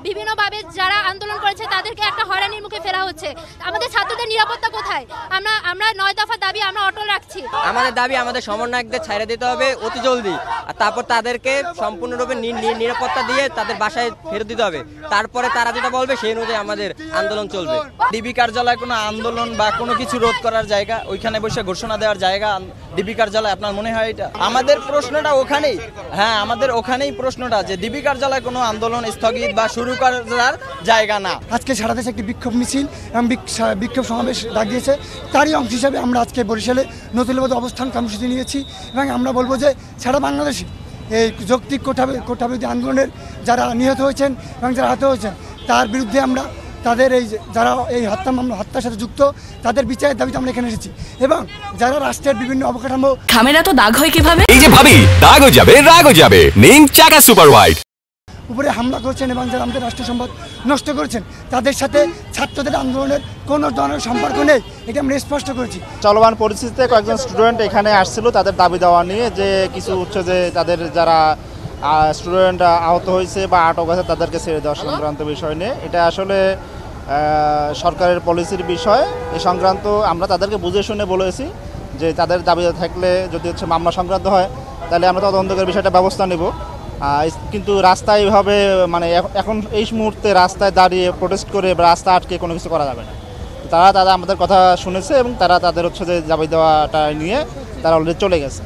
বিভিন্নভাবে যারা আন্দোলন করেছে তাদেরকে একটা হয়রানির মুখে ফেলা হচ্ছে। আমাদের ছাত্রদের নিরাপত্তা কোথায়? আমরা 9 দফা দাবি আমরা অটল রাখছি। আমাদের দাবি আমাদের সমন্বয়কদের ছেড়ে দিতে হবে অতি জলদি, আর তারপর তাদেরকে সম্পূর্ণরূপে নিরাপত্তা দিয়ে তাদের বাসায় ফেরত দিতে হবে। তারপরে তারা যেটা বলবে সেই অনুযায়ী আমাদের আন্দোলন চলবে। ডিবি কার্যালয় কোনো আন্দোলন বা কোনো কিছু রোধ করার জায়গা, ওইখানে বসে ঘোষণা দেওয়ার জায়গা ডিবি কার্যালয় আপনার মনে হয় এটা? আমাদের প্রশ্নটা ওখানেই, হ্যাঁ আমাদের ওখানেই প্রশ্নটা যে ডিবি কার্যালয় কোনো আন্দোলন স্থগিত বা শুরু করার জায়গা না। আজকে সারা দেশে একটি বিক্ষোভ মিছিল এবং বিক্ষোভ সমাবেশ ডাক দিয়েছে, তারই অংশ হিসাবে আমরা আজকে বরিশালে নথিবদ্ধ অবস্থান কর্মসূচি নিয়েছি এবং আমরা বলবো যে সারা বাংলাদেশে এই যৌক্তিক কোটাবিরোধী আন্দোলনের যারা নিহত হয়েছেন এবং যারা আহত হয়েছেন তার বিরুদ্ধে আমরা তাদের এই যারা এই হত্যার সাথে যুক্ত তাদের বিচারের দাবিতে আমরা এখানে এসেছি এবং যারা রাষ্ট্রের বিভিন্ন অবকাঠামো খামেরা তো দাগ হয় কিভাবে? এই যে ভাবি দাগও যাবে রাগও যাবে, নিন চাকা সুপার হোয়াইট। উপরে হামলা করেছেন এবং যারা আমাদের রাষ্ট্র সম্পদ নষ্ট করেছেন তাদের সাথে ছাত্রদের আন্দোলনের কোনো ধরনের সম্পর্ক নেই, এটা আমরা স্পষ্ট করেছি। চলমান পরিস্থিতিতে কয়েকজন স্টুডেন্ট এখানে আসছিল তাদের দাবি দেওয়া নিয়ে, যে কিছু হচ্ছে যে তাদের যারা স্টুডেন্ট আহত হয়েছে বা আটক আছে তাদেরকে ছেড়ে দেওয়া সংক্রান্ত বিষয় নিয়ে। এটা আসলে সরকারের পলিসির বিষয়। এই সংক্রান্ত আমরা তাদেরকে বুঝে শুনে বলেছি যে তাদের দাবি থাকলে যদি হচ্ছে মামলা সংক্রান্ত হয় তাহলে আমরা তদন্ত করে বিষয়টা ব্যবস্থা নেব। কিন্তু রাস্তায় এভাবে মানে এখন এই মুহূর্তে রাস্তায় দাঁড়িয়ে প্রোটেস্ট করে বা রাস্তা আটকে কোনো কিছু করা যাবে না। তারা আমাদের কথা শুনেছে এবং তারা তাদের হচ্ছে যে দাবি দেওয়াটা নিয়ে তারা অলরেডি চলে গেছে।